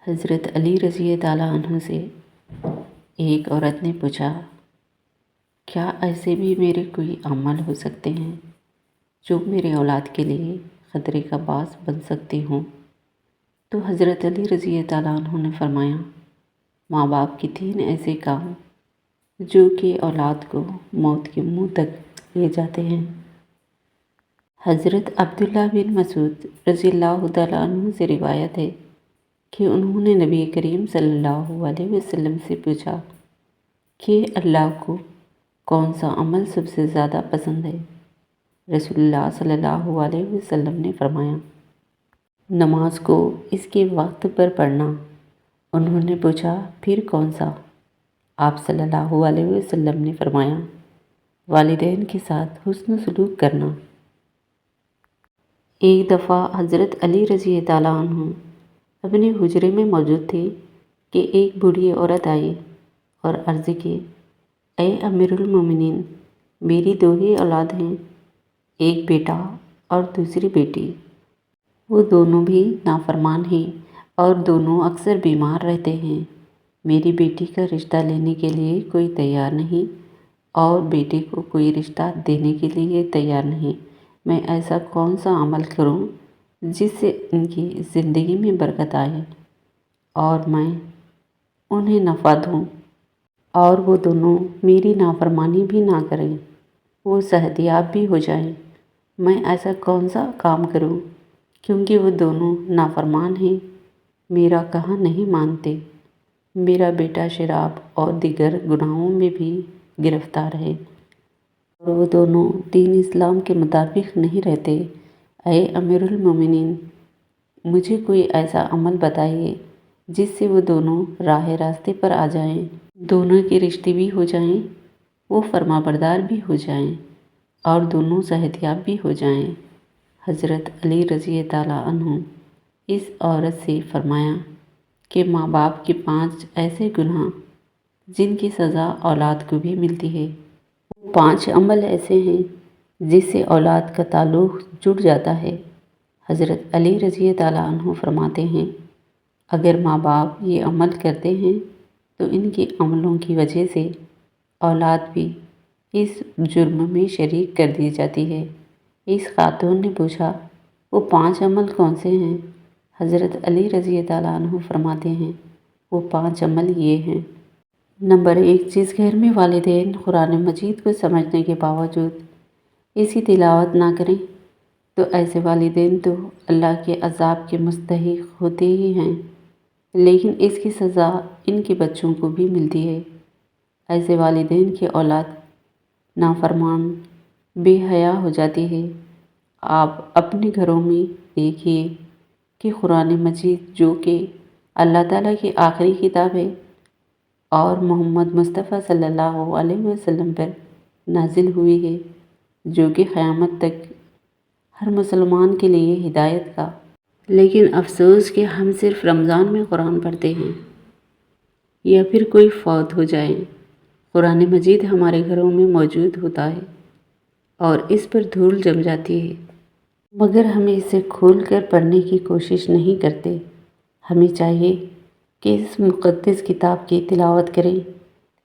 حضرت علی رضی تعالیٰ عنہ سے ایک عورت نے پوچھا، کیا ایسے بھی میرے کوئی اعمال ہو سکتے ہیں جو میرے اولاد کے لیے خطرے کا باعث بن سکتے ہوں؟ تو حضرت علی رضی تعالیٰ عنہ نے فرمایا، ماں باپ کے 3 ایسے کام جو کہ اولاد کو موت کے منہ تک لے جاتے ہیں۔ حضرت عبداللہ بن مسعود رضی اللہ تعالیٰ عنہ سے روایت ہے کہ انہوں نے نبی کریم صلی اللہ علیہ وسلم سے پوچھا کہ اللہ کو کون سا عمل سب سے زیادہ پسند ہے؟ رسول اللہ صلی اللہ علیہ وسلم نے فرمایا، نماز کو اس کے وقت پر پڑھنا۔ انہوں نے پوچھا، پھر کون سا؟ آپ صلی اللہ علیہ وسلم نے فرمایا، والدین کے ساتھ حسن سلوک کرنا۔ ایک دفعہ حضرت علی رضی تعالیٰ عنہ اپنے حجرے میں موجود تھے کہ ایک بوڑھی عورت آئی اور عرض کی، اے امیر المومنین، میری 2 ہی اولاد ہیں، ایک بیٹا اور دوسری بیٹی۔ وہ دونوں بھی نافرمان ہیں اور دونوں اکثر بیمار رہتے ہیں۔ میری بیٹی کا رشتہ لینے کے لیے کوئی تیار نہیں اور بیٹے کو کوئی رشتہ دینے کے لیے تیار نہیں۔ میں ایسا کون سا عمل کروں جس سے ان کی زندگی میں برکت آئے اور میں انہیں نفع دوں اور وہ دونوں میری نافرمانی بھی نہ کریں، وہ صحت یاب بھی ہو جائیں؟ میں ایسا کون سا کام کروں کیونکہ وہ دونوں نافرمان ہیں، میرا کہا نہیں مانتے، میرا بیٹا شراب اور دیگر گناہوں میں بھی گرفتار ہے اور وہ دونوں دین اسلام کے مطابق نہیں رہتے۔ اے امیر المومنین، مجھے کوئی ایسا عمل بتائیے جس سے وہ دونوں راہ راستے پر آ جائیں، دونوں کے رشتے بھی ہو جائیں، وہ فرما بردار بھی ہو جائیں اور دونوں صحت یاب بھی ہو جائیں۔ حضرت علی رضی تعالیٰ عنہ اس عورت سے فرمایا کہ ماں باپ کے 5 ایسے گناہ جن کی سزا اولاد کو بھی ملتی ہے، وہ 5 عمل ایسے ہیں جس سے اولاد کا تعلق جڑ جاتا ہے۔ حضرت علی رضی تعالیٰ عنہ فرماتے ہیں، اگر ماں باپ یہ عمل کرتے ہیں تو ان کے عملوں کی وجہ سے اولاد بھی اس جرم میں شریک کر دی جاتی ہے۔ اس خاتون نے پوچھا، وہ 5 عمل کون سے ہیں؟ حضرت علی رضی تعالیٰ عنہ فرماتے ہیں، وہ 5 عمل یہ ہیں۔ نمبر 1، جس گھر میں والدین قرآن مجید کو سمجھنے کے باوجود اس کی تلاوت نہ کریں تو ایسے والدین تو اللہ کے عذاب کے مستحق ہوتے ہی ہیں، لیکن اس کی سزا ان کے بچوں کو بھی ملتی ہے۔ ایسے والدین کی اولاد نافرمان، بے حیا ہو جاتی ہے۔ آپ اپنے گھروں میں دیکھیے کہ قرآن مجید جو کہ اللہ تعالیٰ کی آخری کتاب ہے اور محمد مصطفیٰ صلی اللہ علیہ وسلم پر نازل ہوئی ہے، جو کہ قیامت تک ہر مسلمان کے لیے ہدایت کا، لیکن افسوس کہ ہم صرف رمضان میں قرآن پڑھتے ہیں یا پھر کوئی فوت ہو جائے۔ قرآن مجید ہمارے گھروں میں موجود ہوتا ہے اور اس پر دھول جم جاتی ہے، مگر ہم اسے کھول کر پڑھنے کی کوشش نہیں کرتے۔ ہمیں چاہیے کہ اس مقدس کتاب کی تلاوت کریں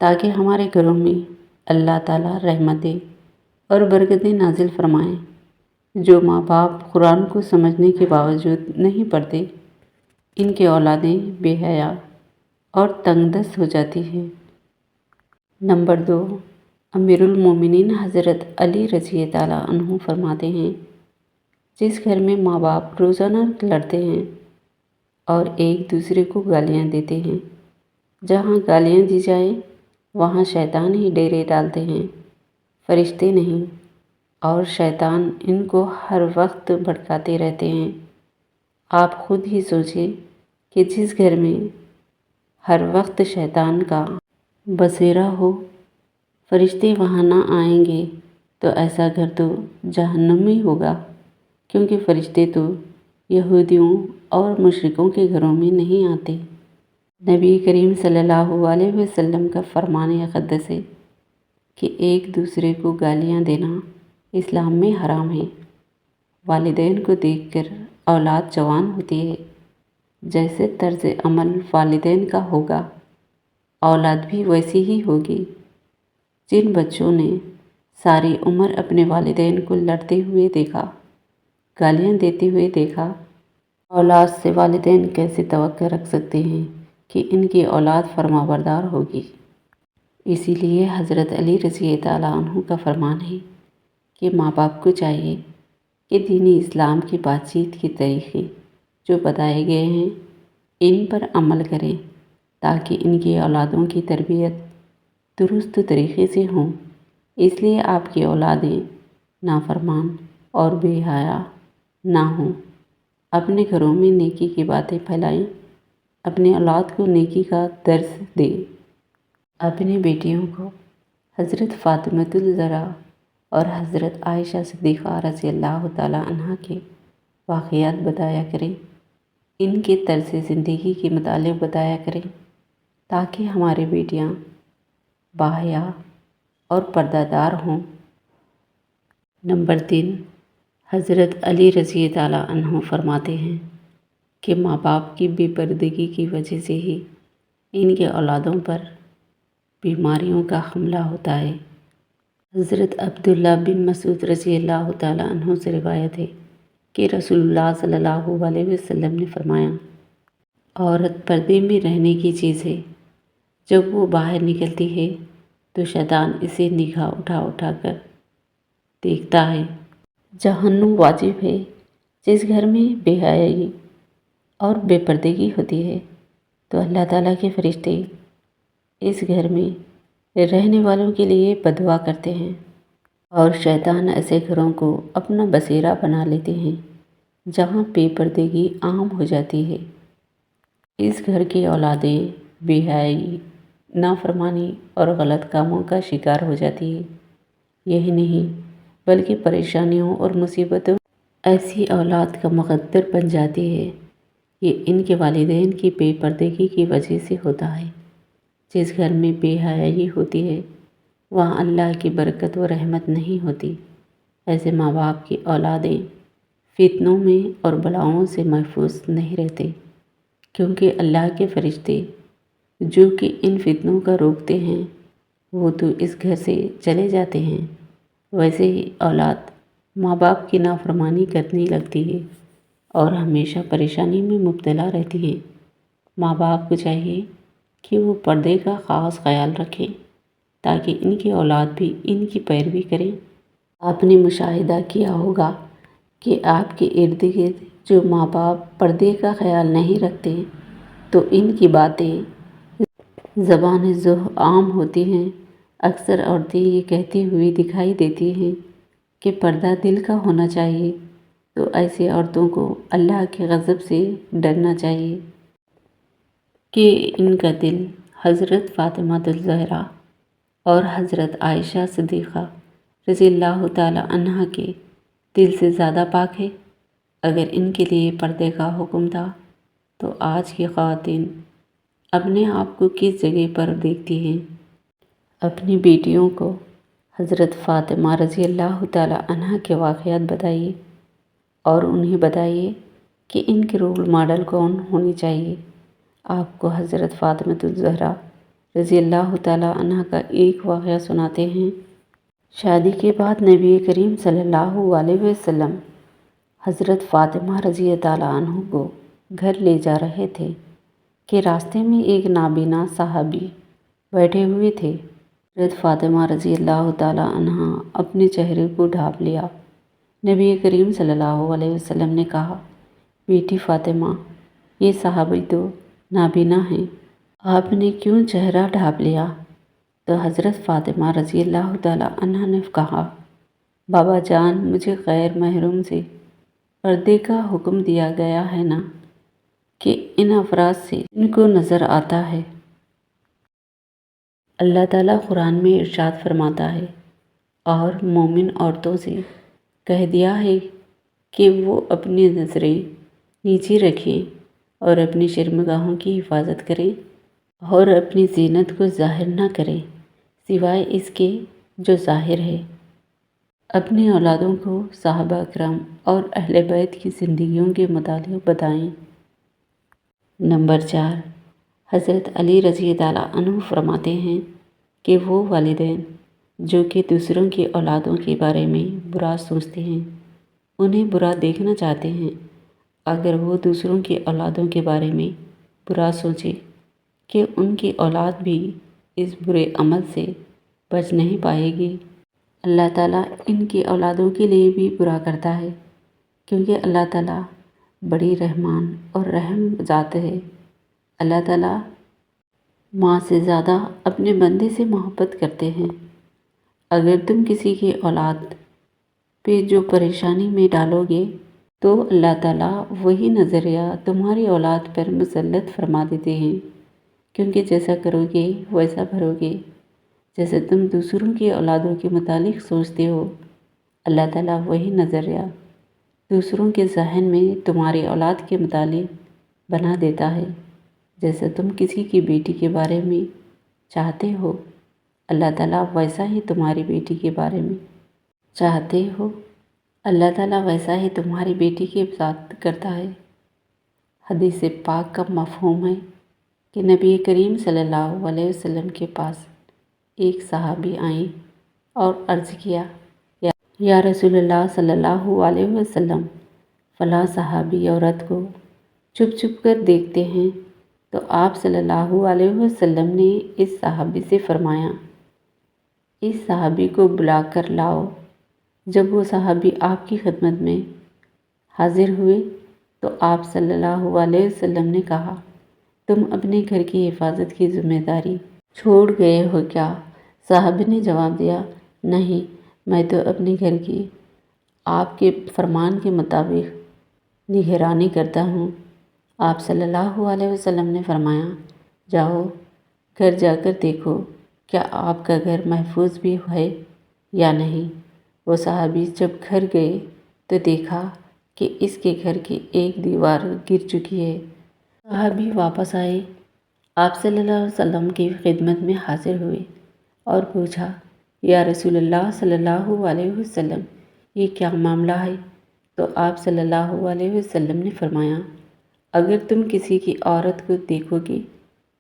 تاکہ ہمارے گھروں میں اللہ تعالیٰ رحمتیں اور برکتیں نازل فرمائیں۔ جو ماں باپ قرآن کو سمجھنے کے باوجود نہیں پڑھتے، ان کی اولادیں بے حیا اور تنگ دست ہو جاتی ہیں۔ نمبر 2، امیر المومنین حضرت علی رضی تعالیٰ عنہ فرماتے ہیں، جس گھر میں ماں باپ روزانہ لڑتے ہیں اور ایک دوسرے کو گالیاں دیتے ہیں، جہاں گالیاں دی جائیں وہاں شیطان ہی ڈیرے ڈالتے ہیں، فرشتے نہیں، اور شیطان ان کو ہر وقت بھٹکاتے رہتے ہیں۔ آپ خود ہی سوچیں کہ جس گھر میں ہر وقت شیطان کا بسیرا ہو، فرشتے وہاں نہ آئیں گے تو ایسا گھر تو جہنمی ہوگا، کیونکہ فرشتے تو یہودیوں اور مشرکوں کے گھروں میں نہیں آتے۔ نبی کریم صلی اللہ علیہ وسلم کا فرمان اقدس ہے کہ ایک دوسرے کو گالیاں دینا اسلام میں حرام ہے۔ والدین کو دیکھ کر اولاد جوان ہوتی ہے جیسے طرز عمل والدین کا ہوگا اولاد بھی ویسی ہی ہوگی۔ جن بچوں نے ساری عمر اپنے والدین کو لڑتے ہوئے دیکھا، گالیاں دیتے ہوئے دیکھا، اولاد سے والدین کیسے توقع رکھ سکتے ہیں کہ ان کی اولاد فرما بردار ہوگی؟ اسی لیے حضرت علی رضی اللہ عنہ کا فرمان ہے کہ ماں باپ کو چاہیے کہ دین اسلام کی بات چیت کے طریقے جو بتائے گئے ہیں ان پر عمل کریں تاکہ ان کی اولادوں کی تربیت درست طریقے سے ہوں۔ اس لیے آپ کی اولادیں نافرمان اور بے حیا نہ ہوں۔ اپنے گھروں میں نیکی کی باتیں پھیلائیں، اپنے اولاد کو نیکی کا درس دیں۔ اپنی بیٹیوں کو حضرت فاطمۃ الزہرا اور حضرت عائشہ صدیقہ رضی اللہ تعالیٰ عنہ کے واقعات بتایا کریں، ان کے طرز زندگی کے متعلق بتایا کریں تاکہ ہماری بیٹیاں باحیا اور پردہ دار ہوں۔ نمبر 3، حضرت علی رضی اللہ عنہ فرماتے ہیں کہ ماں باپ کی بے پردگی کی وجہ سے ہی ان کے اولادوں پر بیماریوں کا حملہ ہوتا ہے۔ حضرت عبداللہ بن مسعود رضی اللہ تعالیٰ عنہ سے روایت ہے کہ رسول اللہ صلی اللہ علیہ وسلم نے فرمایا، عورت پردے میں رہنے کی چیز ہے۔ جب وہ باہر نکلتی ہے تو شیطان اسے نگاہ اٹھا اٹھا کر دیکھتا ہے۔ جہنم واجب ہے۔ جس گھر میں بے حیائی اور بے پردگی ہوتی ہے تو اللہ تعالیٰ کے فرشتے اس گھر میں رہنے والوں کے لیے بددعا کرتے ہیں، اور شیطان ایسے گھروں کو اپنا بسیرا بنا لیتے ہیں جہاں بے پردگی عام ہو جاتی ہے۔ اس گھر کی اولادیں بے حیائی، نافرمانی اور غلط کاموں کا شکار ہو جاتی ہے۔ یہی نہیں بلکہ پریشانیوں اور مصیبتوں ایسی اولاد کا مقدر بن جاتی ہے۔ یہ ان کے والدین کی بے پردگی کی وجہ سے ہوتا ہے۔ جس گھر میں بے حیائی ہوتی ہے وہاں اللہ کی برکت و رحمت نہیں ہوتی۔ ایسے ماں باپ کی اولادیں فتنوں میں اور بلاؤں سے محفوظ نہیں رہتے، کیونکہ اللہ کے فرشتے جو کہ ان فتنوں کا روکتے ہیں وہ تو اس گھر سے چلے جاتے ہیں۔ ویسے ہی اولاد ماں باپ کی نافرمانی کرنے لگتی ہے اور ہمیشہ پریشانی میں مبتلا رہتی ہے۔ ماں باپ کو چاہیے کہ وہ پردے کا خاص خیال رکھیں تاکہ ان کی اولاد بھی ان کی پیروی کریں۔ آپ نے مشاہدہ کیا ہوگا کہ آپ کے ارد گرد جو ماں باپ پردے کا خیال نہیں رکھتے تو ان کی باتیں زبان زو عام ہوتی ہیں۔ اکثر عورتیں یہ کہتی ہوئی دکھائی دیتی ہیں کہ پردہ دل کا ہونا چاہیے، تو ایسی عورتوں کو اللہ کے غضب سے ڈرنا چاہیے کہ ان کا دل حضرت فاطمہ الزہرا اور حضرت عائشہ صدیقہ رضی اللہ تعالیٰ عنہ کے دل سے زیادہ پاک ہے۔ اگر ان کے لیے پردے کا حکم تھا تو آج کی خواتین اپنے آپ کو کس جگہ پر دیکھتی ہیں؟ اپنی بیٹیوں کو حضرت فاطمہ رضی اللہ تعالیٰ عنہ کے واقعات بتائیے اور انہیں بتائیے کہ ان کے رول ماڈل کون ہونی چاہیے۔ آپ کو حضرت فاطمہ الزہرا رضی اللہ تعالیٰ عنہ کا ایک واقعہ سناتے ہیں۔ شادی کے بعد نبی کریم صلی اللہ علیہ وسلم حضرت فاطمہ رضی اللہ عنہ کو گھر لے جا رہے تھے کہ راستے میں ایک نابینا صحابی بیٹھے ہوئے تھے۔ حضرت فاطمہ رضی اللہ تعالیٰ عنہ اپنے چہرے کو ڈھانپ لیا۔ نبی کریم صلی اللہ علیہ وسلم نے کہا، بیٹی فاطمہ، یہ صحابی تو نابینا ہیں، آپ نے کیوں چہرہ ڈھانپ لیا؟ تو حضرت فاطمہ رضی اللہ تعالیٰ عنہ نے کہا، بابا جان، مجھے غیر محرم سے پردے کا حکم دیا گیا ہے نا، کہ ان افراد سے ان کو نظر آتا ہے۔ اللہ تعالیٰ قرآن میں ارشاد فرماتا ہے، اور مومن عورتوں سے کہہ دیا ہے کہ وہ اپنی نظریں نیچے رکھیں اور اپنی شرمگاہوں کی حفاظت کریں اور اپنی زینت کو ظاہر نہ کریں سوائے اس کے جو ظاہر ہے۔ اپنی اولادوں کو صحابہ کرام اور اہل بیت کی زندگیوں کے متعلق بتائیں۔ نمبر 4، حضرت علی رضی اللہ عنہ فرماتے ہیں کہ وہ والدین جو کہ دوسروں کی اولادوں کے بارے میں برا سوچتے ہیں، انہیں برا دیکھنا چاہتے ہیں، اگر وہ دوسروں کی اولادوں کے بارے میں برا سوچے کہ ان کی اولاد بھی اس برے عمل سے بچ نہیں پائے گی، اللہ تعالیٰ ان کی اولادوں کے لیے بھی برا کرتا ہے، کیونکہ اللہ تعالیٰ بڑی رحمان اور رحم ذات ہے۔ اللہ تعالیٰ ماں سے زیادہ اپنے بندے سے محبت کرتے ہیں۔ اگر تم کسی کی اولاد پہ جو پریشانی میں ڈالو گے تو اللہ تعالیٰ وہی نظریہ تمہاری اولاد پر مسلط فرما دیتے ہیں، کیونکہ جیسا کرو گے ویسا بھرو گے۔ جیسے تم دوسروں کی اولادوں کے متعلق سوچتے ہو، اللہ تعالیٰ وہی نظریہ دوسروں کے ذہن میں تمہاری اولاد کے متعلق بنا دیتا ہے۔ جیسے تم کسی کی بیٹی کے بارے میں چاہتے ہو، اللہ تعالیٰ ویسا ہی تمہاری بیٹی کے بارے میں چاہتے ہو، اللہ تعالیٰ ویسا ہی تمہاری بیٹی کے ساتھ کرتا ہے۔ حدیث پاک کا مفہوم ہے کہ نبی کریم صلی اللہ علیہ وسلم کے پاس ایک صحابی آئیں اور عرض کیا، یا رسول اللہ صلی اللہ علیہ وسلم، فلاں صحابی عورت کو چھپ چھپ کر دیکھتے ہیں۔ تو آپ صلی اللہ علیہ وسلم نے اس صحابی سے فرمایا، اس صحابی کو بلا کر لاؤ۔ جب وہ صحابی آپ کی خدمت میں حاضر ہوئے تو آپ صلی اللہ علیہ وسلم نے کہا، تم اپنے گھر کی حفاظت کی ذمہ داری چھوڑ گئے ہو کیا؟ صحابی نے جواب دیا، نہیں، میں تو اپنے گھر کی آپ کے فرمان کے مطابق نگرانی کرتا ہوں۔ آپ صلی اللہ علیہ وسلم نے فرمایا، جاؤ گھر جا کر دیکھو کیا آپ کا گھر محفوظ بھی ہے یا نہیں۔ وہ صحابی جب گھر گئے تو دیکھا کہ اس کے گھر کی ایک دیوار گر چکی ہے۔ صحابی واپس آئے، آپ صلی اللہ علیہ وسلم کی خدمت میں حاضر ہوئے اور پوچھا، یا رسول اللہ صلی اللہ علیہ وسلم، یہ کیا معاملہ ہے؟ تو آپ صلی اللہ علیہ وسلم نے فرمایا، اگر تم کسی کی عورت کو دیکھو گے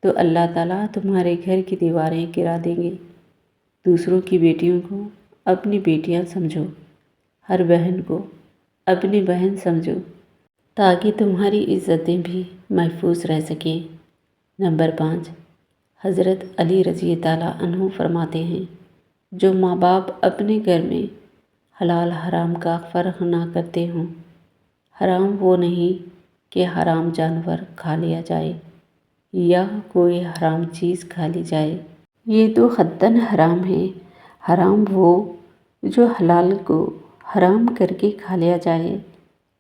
تو اللہ تعالیٰ تمہارے گھر کی دیواریں گرا دیں گے۔ دوسروں کی بیٹیوں کو اپنی بیٹیاں سمجھو، ہر بہن کو اپنی بہن سمجھو، تاکہ تمہاری عزتیں بھی محفوظ رہ سکیں۔ نمبر 5، حضرت علی رضی اللہ عنہ فرماتے ہیں، جو ماں باپ اپنے گھر میں حلال حرام کا فرق نہ کرتے ہوں، حرام وہ نہیں کہ حرام جانور کھا لیا جائے یا کوئی حرام چیز کھا لی جائے، یہ تو قطعاً حرام ہے۔ حرام وہ جو حلال کو حرام کر کے کھا لیا جائے،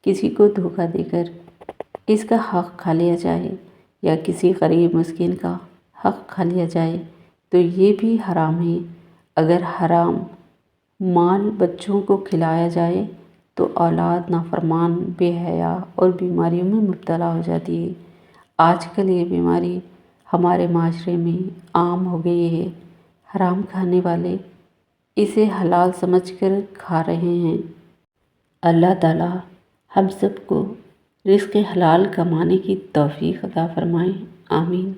کسی کو دھوکہ دے کر اس کا حق کھا لیا جائے یا کسی غریب مسکین کا حق کھا لیا جائے تو یہ بھی حرام ہے۔ اگر حرام مال بچوں کو کھلایا جائے تو اولاد نافرمان، بے حیا اور بیماریوں میں مبتلا ہو جاتی ہے۔ آج کل یہ بیماری ہمارے معاشرے میں عام ہو گئی ہے۔ حرام کھانے والے اسے حلال سمجھ کر کھا رہے ہیں۔ اللہ تعالیٰ ہم سب کو رزق حلال کمانے کی توفیق عطا فرمائے، آمین۔